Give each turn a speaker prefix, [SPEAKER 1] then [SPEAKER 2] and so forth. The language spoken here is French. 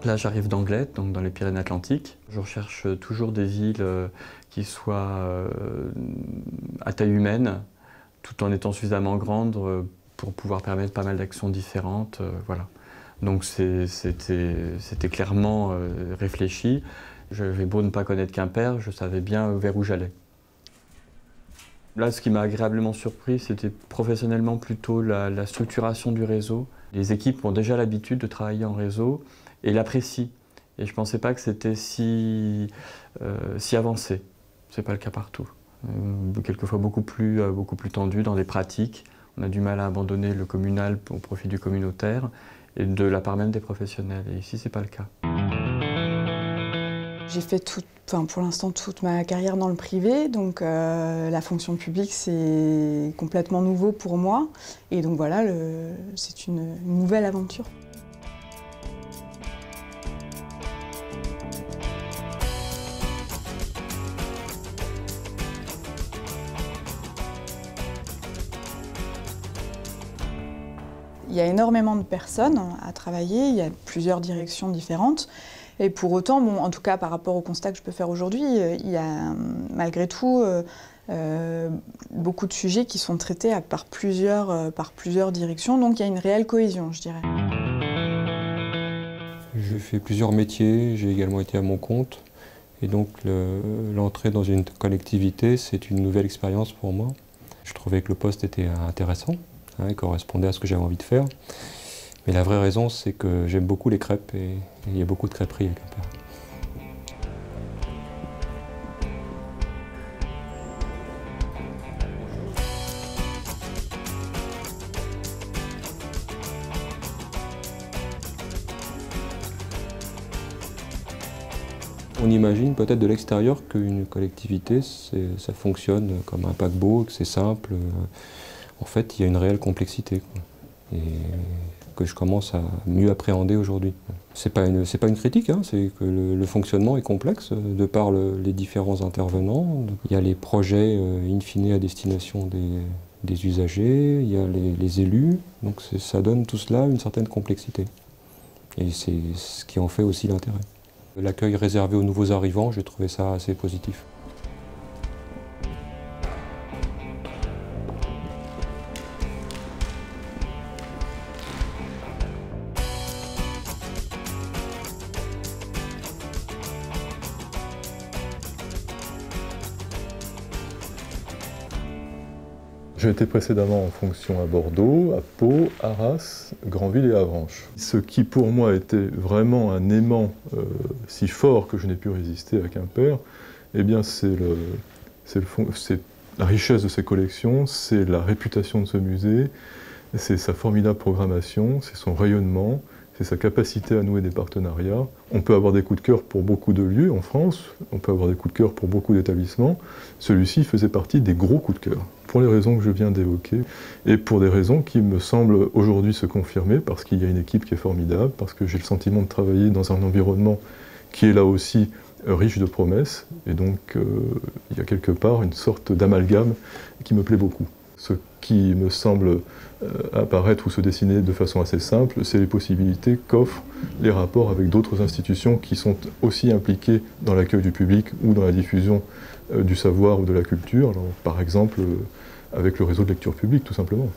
[SPEAKER 1] Là, j'arrive d'Anglet, donc dans les Pyrénées-Atlantiques. Je recherche toujours des villes qui soient à taille humaine, tout en étant suffisamment grandes pour pouvoir permettre pas mal d'actions différentes. Voilà. Donc c'était clairement réfléchi. J'avais beau ne pas connaître Quimper, je savais bien vers où j'allais. Là, ce qui m'a agréablement surpris, c'était professionnellement plutôt la structuration du réseau. Les équipes ont déjà l'habitude de travailler en réseau et l'apprécient. Et je ne pensais pas que c'était si avancé. Ce n'est pas le cas partout. Quelquefois beaucoup plus tendu dans les pratiques. On a du mal à abandonner le communal au profit du communautaire et de la part même des professionnels. Et ici, ce n'est pas le cas.
[SPEAKER 2] J'ai fait pour l'instant toute ma carrière dans le privé, donc la fonction publique c'est complètement nouveau pour moi. Et donc voilà, c'est une nouvelle aventure. Il y a énormément de personnes à travailler, il y a plusieurs directions différentes. Et pour autant, bon, en tout cas par rapport au constat que je peux faire aujourd'hui, il y a malgré tout beaucoup de sujets qui sont traités par plusieurs directions, donc il y a une réelle cohésion, je dirais.
[SPEAKER 3] J'ai fait plusieurs métiers, j'ai également été à mon compte. Et donc l'entrée dans une collectivité, c'est une nouvelle expérience pour moi. Je trouvais que le poste était intéressant, il correspondait à ce que j'avais envie de faire. Mais la vraie raison, c'est que j'aime beaucoup les crêpes et il y a beaucoup de crêperies à Quimper. On imagine peut-être de l'extérieur qu'une collectivité, ça fonctionne comme un paquebot, que c'est simple. En fait, il y a une réelle complexité, quoi. Et que je commence à mieux appréhender aujourd'hui. C'est pas une critique, hein, c'est que le fonctionnement est complexe de par les différents intervenants. Il y a les projets in fine à destination des usagers, il y a les élus, donc ça donne tout cela une certaine complexité. Et c'est ce qui en fait aussi l'intérêt. L'accueil réservé aux nouveaux arrivants, j'ai trouvé ça assez positif.
[SPEAKER 4] J'ai été précédemment en fonction à Bordeaux, à Pau, Arras, Granville et Avranches. Ce qui pour moi était vraiment un aimant si fort que je n'ai pu résister à Quimper, eh bien c'est la richesse de ses collections, c'est la réputation de ce musée, c'est sa formidable programmation, c'est son rayonnement, c'est sa capacité à nouer des partenariats. On peut avoir des coups de cœur pour beaucoup de lieux en France, on peut avoir des coups de cœur pour beaucoup d'établissements. Celui-ci faisait partie des gros coups de cœur, pour les raisons que je viens d'évoquer, et pour des raisons qui me semblent aujourd'hui se confirmer, parce qu'il y a une équipe qui est formidable, parce que j'ai le sentiment de travailler dans un environnement qui est là aussi riche de promesses, et donc il y a quelque part une sorte d'amalgame qui me plaît beaucoup. Ce qui me semble apparaître ou se dessiner de façon assez simple, c'est les possibilités qu'offrent les rapports avec d'autres institutions qui sont aussi impliquées dans l'accueil du public ou dans la diffusion du savoir ou de la culture, alors, par exemple avec le réseau de lecture publique tout simplement.